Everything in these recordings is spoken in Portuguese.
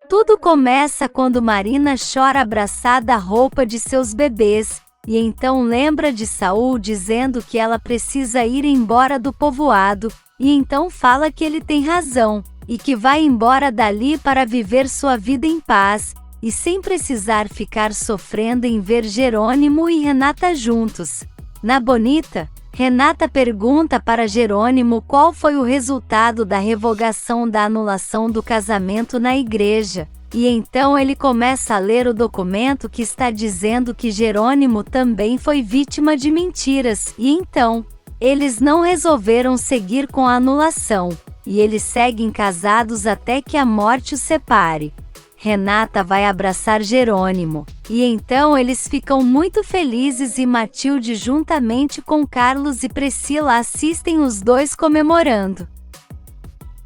Tudo começa quando Marina chora abraçada à roupa de seus bebês, e então lembra de Saul dizendo que ela precisa ir embora do povoado, e então fala que ele tem razão, e que vai embora dali para viver sua vida em paz, e sem precisar ficar sofrendo em ver Jerônimo e Renata juntos. Na Bonita, Renata pergunta para Jerônimo qual foi o resultado da revogação da anulação do casamento na igreja, e então ele começa a ler o documento que está dizendo que Jerônimo também foi vítima de mentiras, e então, eles não resolveram seguir com a anulação, e eles seguem casados até que a morte os separe. Renata vai abraçar Jerônimo, e então eles ficam muito felizes e Matilde juntamente com Carlos e Priscila assistem os dois comemorando.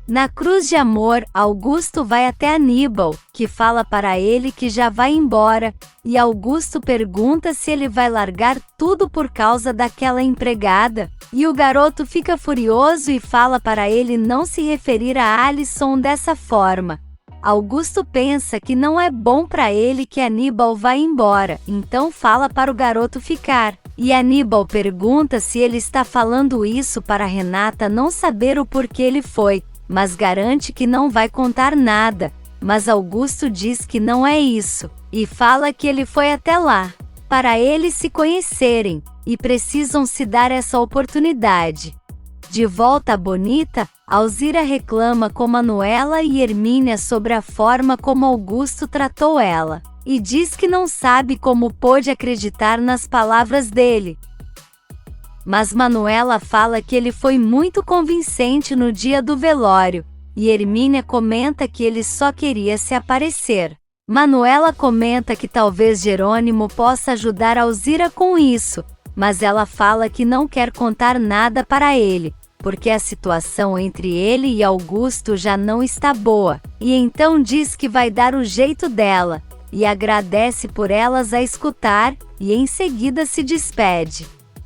Na cruz de amor, Augusto vai até Aníbal, que fala para ele que já vai embora, e Augusto pergunta se ele vai largar tudo por causa daquela empregada, e o garoto fica furioso e fala para ele não se referir a Alisson dessa forma. Augusto pensa que não é bom para ele que Aníbal vá embora, então fala para o garoto ficar. E Aníbal pergunta se ele está falando isso para Renata não saber o porquê ele foi, mas garante que não vai contar nada. Mas Augusto diz que não é isso, e fala que ele foi até lá, para eles se conhecerem, e precisam se dar essa oportunidade. De volta a Bonita, Alzira reclama com Manuela e Hermínia sobre a forma como Augusto tratou ela, e diz que não sabe como pôde acreditar nas palavras dele. Mas Manuela fala que ele foi muito convincente no dia do velório, e Hermínia comenta que ele só queria se aparecer. Manuela comenta que talvez Jerônimo possa ajudar Alzira com isso, mas ela fala que não quer contar nada para ele, porque a situação entre ele e Augusto já não está boa, e então diz que vai dar o jeito dela, e agradece por elas a escutar, e em seguida se despede.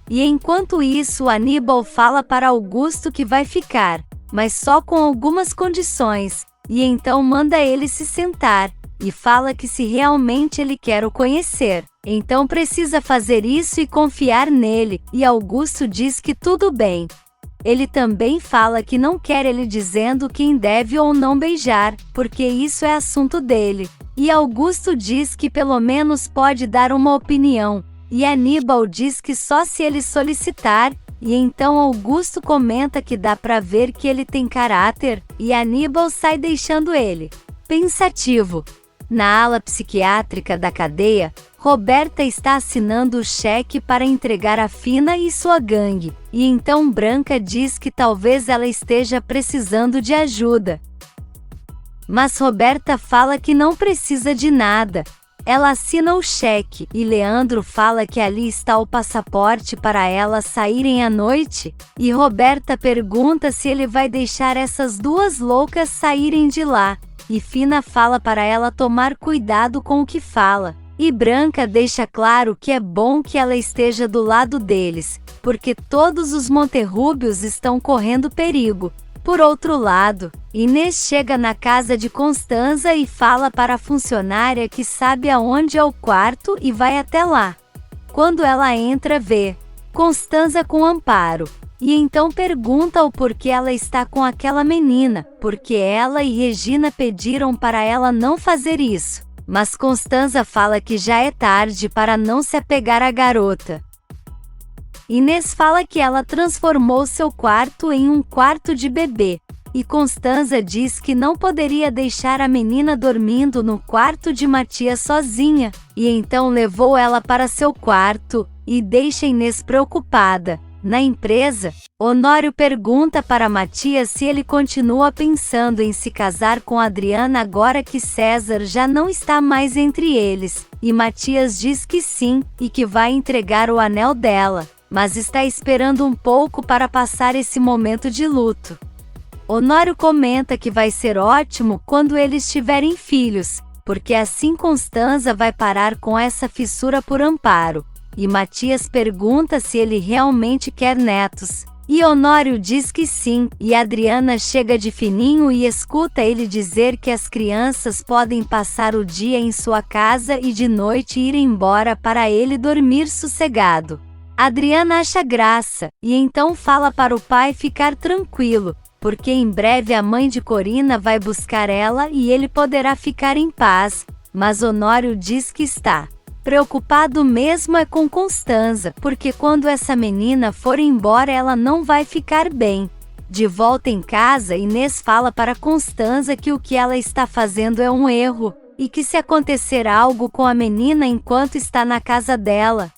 E enquanto isso Aníbal fala para Augusto que vai ficar, mas só com algumas condições, e então manda ele se sentar, e fala que se realmente ele quer o conhecer, então precisa fazer isso e confiar nele, e Augusto diz que tudo bem. Ele também fala que não quer ele dizendo quem deve ou não beijar, porque isso é assunto dele. E Augusto diz que pelo menos pode dar uma opinião, e Aníbal diz que só se ele solicitar, e então Augusto comenta que dá pra ver que ele tem caráter, e Aníbal sai deixando ele pensativo. Na ala psiquiátrica da cadeia, Roberta está assinando o cheque para entregar a Fina e sua gangue, e então Branca diz que talvez ela esteja precisando de ajuda. Mas Roberta fala que não precisa de nada. Ela assina o cheque, e Leandro fala que ali está o passaporte para elas saírem à noite, e Roberta pergunta se ele vai deixar essas duas loucas saírem de lá, e Fina fala para ela tomar cuidado com o que fala. E Branca deixa claro que é bom que ela esteja do lado deles, porque todos os Monterrúbios estão correndo perigo. Por outro lado, Inês chega na casa de Constanza e fala para a funcionária que sabe aonde é o quarto e vai até lá. Quando ela entra, vê Constanza com Amparo, e então pergunta o porquê ela está com aquela menina, porque ela e Regina pediram para ela não fazer isso. Mas Constanza fala que já é tarde para não se apegar à garota. Inês fala que ela transformou seu quarto em um quarto de bebê, e Constanza diz que não poderia deixar a menina dormindo no quarto de Matias sozinha, e então levou ela para seu quarto, e deixa Inês preocupada. Na empresa, Honório pergunta para Matias se ele continua pensando em se casar com Adriana agora que César já não está mais entre eles, e Matias diz que sim, e que vai entregar o anel dela, mas está esperando um pouco para passar esse momento de luto. Honório comenta que vai ser ótimo quando eles tiverem filhos, porque assim Constanza vai parar com essa fissura por Amparo. E Matias pergunta se ele realmente quer netos, E Honório diz que sim, e Adriana chega de fininho e escuta ele dizer que as crianças podem passar o dia em sua casa e de noite ir embora para ele dormir sossegado. Adriana acha graça, e então fala para o pai ficar tranquilo, porque em breve a mãe de Corina vai buscar ela e ele poderá ficar em paz, mas Honório diz que está preocupado mesmo é com Constanza, porque quando essa menina for embora ela não vai ficar bem. De volta em casa, Inês fala para Constanza que o que ela está fazendo é um erro, e que se acontecer algo com a menina enquanto está na casa dela,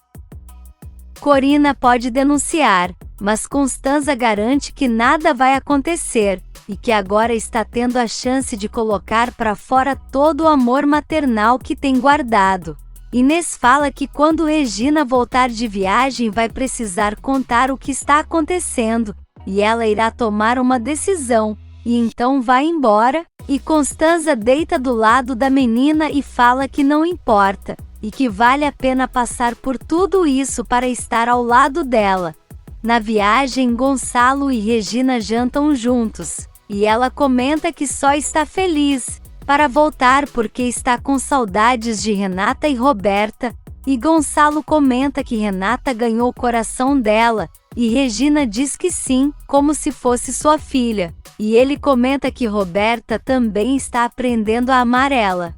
Corina pode denunciar, mas Constanza garante que nada vai acontecer, e que agora está tendo a chance de colocar para fora todo o amor maternal que tem guardado. Inês fala que quando Regina voltar de viagem vai precisar contar o que está acontecendo, e ela irá tomar uma decisão, e então vai embora, e Constanza deita do lado da menina e fala que não importa, e que vale a pena passar por tudo isso para estar ao lado dela. Na viagem, Gonçalo e Regina jantam juntos, e ela comenta que só está feliz para voltar porque está com saudades de Renata e Roberta, e Gonçalo comenta que Renata ganhou o coração dela, e Regina diz que sim, como se fosse sua filha, e ele comenta que Roberta também está aprendendo a amar ela.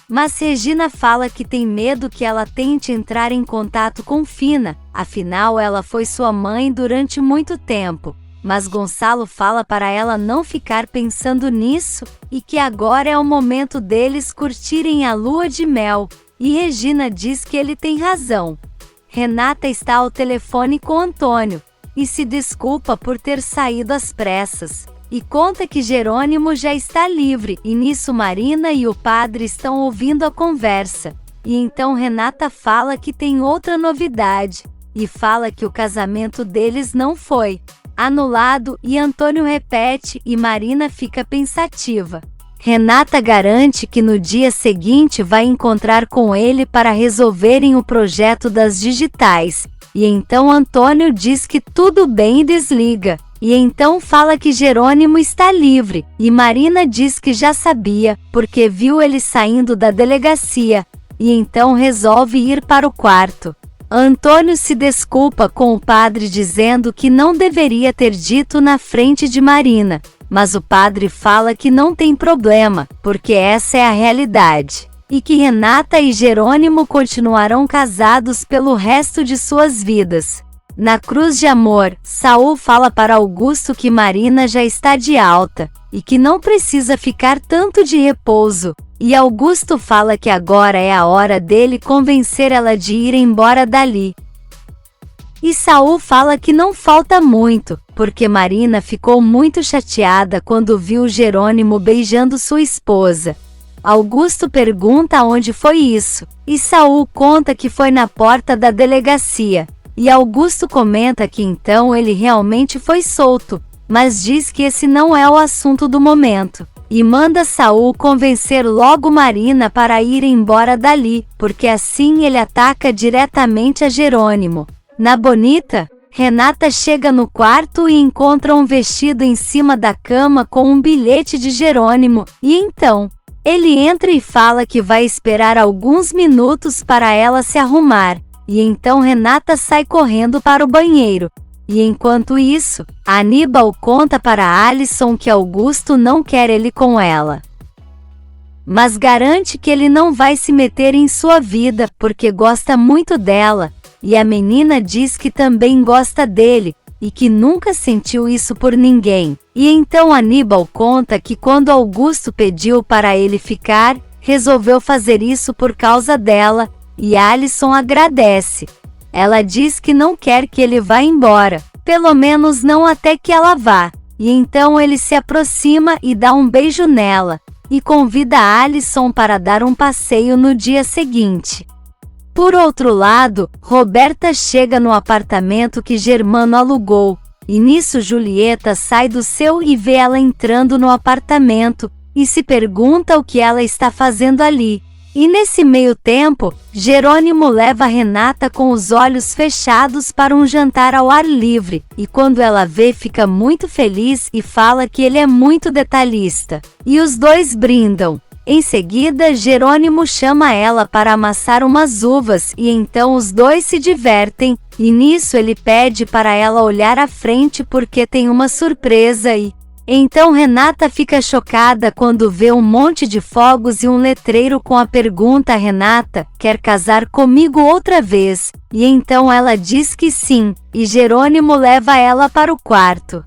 Mas Regina fala que tem medo que ela tente entrar em contato com Fina, afinal ela foi sua mãe durante muito tempo. Mas Gonçalo fala para ela não ficar pensando nisso, e que agora é o momento deles curtirem a lua de mel, e Regina diz que ele tem razão. Renata está ao telefone com Antônio, e se desculpa por ter saído às pressas, e conta que Jerônimo já está livre, e nisso Marina e o padre estão ouvindo a conversa, e então Renata fala que tem outra novidade, e fala que o casamento deles não foi anulado, e Antônio repete e Marina fica pensativa. Renata garante que no dia seguinte vai encontrar com ele para resolverem o projeto das digitais, e então Antônio diz que tudo bem e desliga, e então fala que Jerônimo está livre, e Marina diz que já sabia, porque viu ele saindo da delegacia, e então resolve ir para o quarto. Antônio se desculpa com o padre dizendo que não deveria ter dito na frente de Marina, mas o padre fala que não tem problema, porque essa é a realidade, e que Renata e Jerônimo continuarão casados pelo resto de suas vidas. Na cruz de amor, Saul fala para Augusto que Marina já está de alta, e que não precisa ficar tanto de repouso, e Augusto fala que agora é a hora dele convencer ela de ir embora dali. E Saul fala que não falta muito, porque Marina ficou muito chateada quando viu Jerônimo beijando sua esposa. Augusto pergunta onde foi isso, e Saul conta que foi na porta da delegacia, e Augusto comenta que então ele realmente foi solto, mas diz que esse não é o assunto do momento, e manda Saul convencer logo Marina para ir embora dali, porque assim ele ataca diretamente a Jerônimo. Na Bonita, Renata chega no quarto e encontra um vestido em cima da cama com um bilhete de Jerônimo, e então ele entra e fala que vai esperar alguns minutos para ela se arrumar, e então Renata sai correndo para o banheiro. E enquanto isso, Aníbal conta para Alison que Augusto não quer ele com ela, mas garante que ele não vai se meter em sua vida porque gosta muito dela, e a menina diz que também gosta dele, e que nunca sentiu isso por ninguém. E então Aníbal conta que quando Augusto pediu para ele ficar, resolveu fazer isso por causa dela, e Alison agradece. Ela diz que não quer que ele vá embora, pelo menos não até que ela vá, e então ele se aproxima e dá um beijo nela, e convida Alison para dar um passeio no dia seguinte. Por outro lado, Roberta chega no apartamento que Germano alugou, e nisso Julieta sai do seu e vê ela entrando no apartamento, e se pergunta o que ela está fazendo ali. E nesse meio tempo, Jerônimo leva Renata com os olhos fechados para um jantar ao ar livre, e quando ela vê fica muito feliz e fala que ele é muito detalhista. E os dois brindam. Em seguida, Jerônimo chama ela para amassar umas uvas e então os dois se divertem, e nisso ele pede para ela olhar à frente porque tem uma surpresa e... Então Renata fica chocada quando vê um monte de fogos e um letreiro com a pergunta: Renata, quer casar comigo outra vez? E então ela diz que sim, e Jerônimo leva ela para o quarto.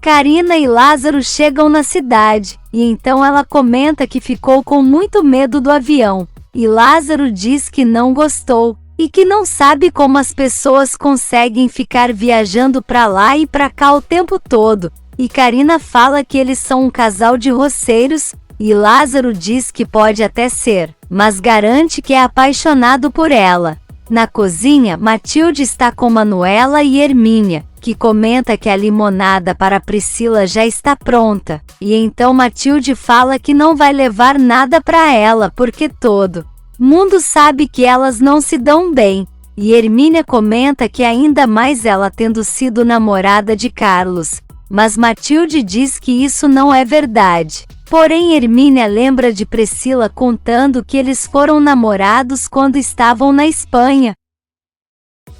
Karina e Lázaro chegam na cidade, e então ela comenta que ficou com muito medo do avião, e Lázaro diz que não gostou, e que não sabe como as pessoas conseguem ficar viajando para lá e para cá o tempo todo. E Karina fala que eles são um casal de roceiros, e Lázaro diz que pode até ser, mas garante que é apaixonado por ela. Na cozinha, Matilde está com Manuela e Hermínia, que comenta que a limonada para Priscila já está pronta, e então Matilde fala que não vai levar nada para ela porque todo mundo sabe que elas não se dão bem, e Hermínia comenta que ainda mais ela tendo sido namorada de Carlos. Mas Matilde diz que isso não é verdade. Porém, Hermínia lembra de Priscila contando que eles foram namorados quando estavam na Espanha.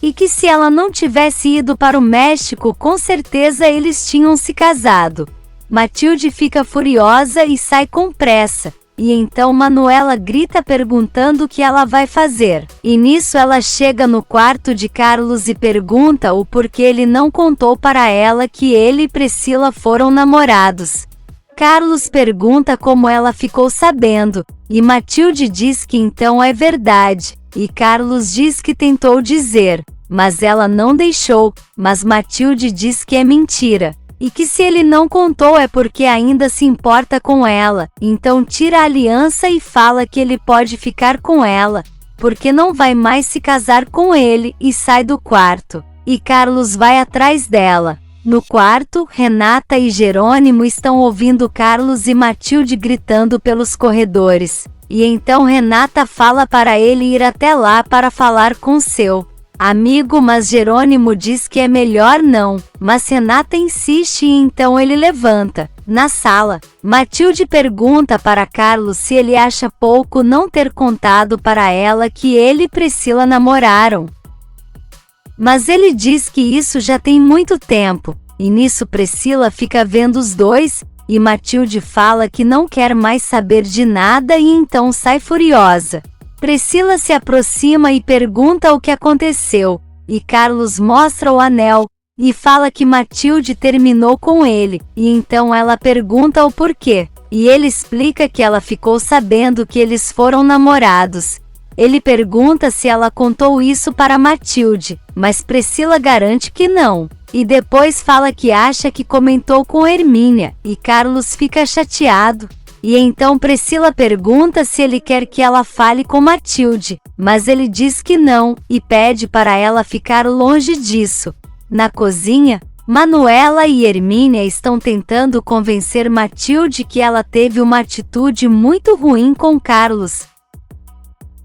E que se ela não tivesse ido para o México, com certeza eles tinham se casado. Matilde fica furiosa e sai com pressa. E então Manuela grita perguntando o que ela vai fazer. E nisso ela chega no quarto de Carlos e pergunta o porquê ele não contou para ela que ele e Priscila foram namorados. Carlos pergunta como ela ficou sabendo, e Matilde diz que então é verdade, e Carlos diz que tentou dizer, mas ela não deixou, mas Matilde diz que é mentira. E que se ele não contou é porque ainda se importa com ela, então tira a aliança e fala que ele pode ficar com ela, porque não vai mais se casar com ele, e sai do quarto. E Carlos vai atrás dela. No quarto, Renata e Jerônimo estão ouvindo Carlos e Matilde gritando pelos corredores. E então Renata fala para ele ir até lá para falar com seu amigo, mas Jerônimo diz que é melhor não, mas Renata insiste e então ele levanta. Na sala, Matilde pergunta para Carlos se ele acha pouco não ter contado para ela que ele e Priscila namoraram. Mas ele diz que isso já tem muito tempo, e nisso Priscila fica vendo os dois, e Matilde fala que não quer mais saber de nada e então sai furiosa. Priscila se aproxima e pergunta o que aconteceu, e Carlos mostra o anel, e fala que Matilde terminou com ele, e então ela pergunta o porquê, e ele explica que ela ficou sabendo que eles foram namorados. Ele pergunta se ela contou isso para Matilde, mas Priscila garante que não, e depois fala que acha que comentou com Hermínia, e Carlos fica chateado. E então Priscila pergunta se ele quer que ela fale com Matilde, mas ele diz que não, e pede para ela ficar longe disso. Na cozinha, Manuela e Hermínia estão tentando convencer Matilde que ela teve uma atitude muito ruim com Carlos,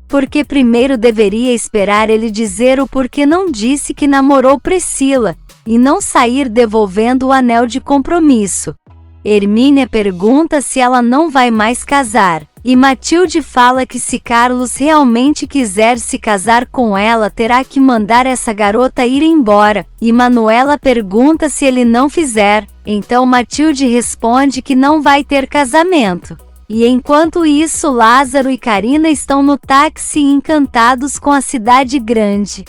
porque primeiro deveria esperar ele dizer o porquê não disse que namorou Priscila, e não sair devolvendo o anel de compromisso. Hermínia pergunta se ela não vai mais casar, e Matilde fala que se Carlos realmente quiser se casar com ela terá que mandar essa garota ir embora, e Manuela pergunta se ele não fizer, então Matilde responde que não vai ter casamento. E enquanto isso Lázaro e Karina estão no táxi encantados com a cidade grande.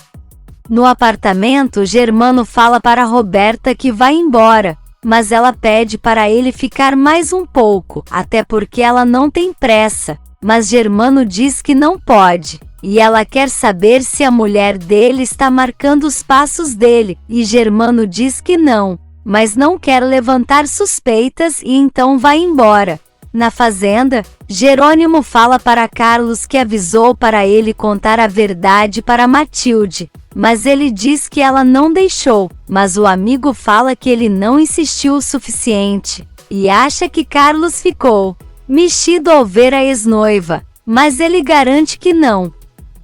No apartamento, Germano fala para Roberta que vai embora, mas ela pede para ele ficar mais um pouco, até porque ela não tem pressa, mas Germano diz que não pode, e ela quer saber se a mulher dele está marcando os passos dele, e Germano diz que não, mas não quer levantar suspeitas e então vai embora. Na fazenda, Jerônimo fala para Carlos que avisou para ele contar a verdade para Matilde, mas ele diz que ela não deixou, mas o amigo fala que ele não insistiu o suficiente, e acha que Carlos ficou mexido ao ver a ex-noiva. mas ele garante que não.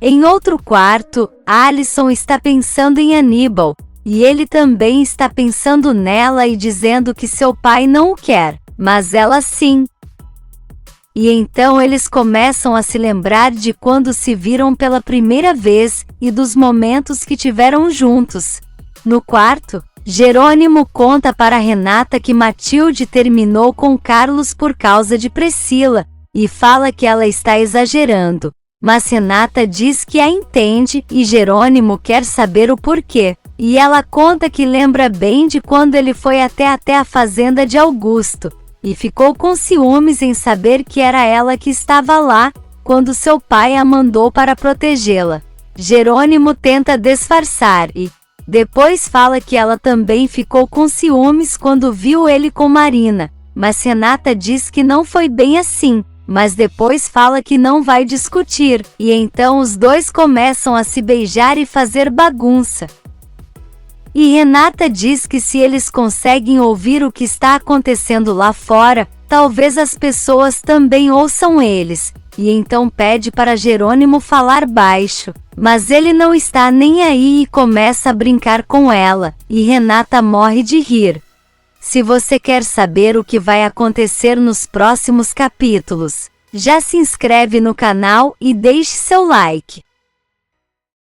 Em outro quarto, Alison está pensando em Aníbal, e ele também está pensando nela e dizendo que seu pai não o quer, mas ela sim. E então eles começam a se lembrar de quando se viram pela primeira vez e dos momentos que tiveram juntos. No quarto, Jerônimo conta para Renata que Matilde terminou com Carlos por causa de Priscila, e fala que ela está exagerando. Mas Renata diz que a entende e Jerônimo quer saber o porquê. E ela conta que lembra bem de quando ele foi até a fazenda de Augusto, e ficou com ciúmes em saber que era ela que estava lá, quando seu pai a mandou para protegê-la. Jerônimo tenta disfarçar e depois fala que ela também ficou com ciúmes quando viu ele com Marina, mas Renata diz que não foi bem assim. Mas depois fala que não vai discutir, e então os dois começam a se beijar e fazer bagunça. E Renata diz que se eles conseguem ouvir o que está acontecendo lá fora, talvez as pessoas também ouçam eles, e então pede para Jerônimo falar baixo. Mas ele não está nem aí e começa a brincar com ela, e Renata morre de rir. Se você quer saber o que vai acontecer nos próximos capítulos, já se inscreve no canal e deixe seu like.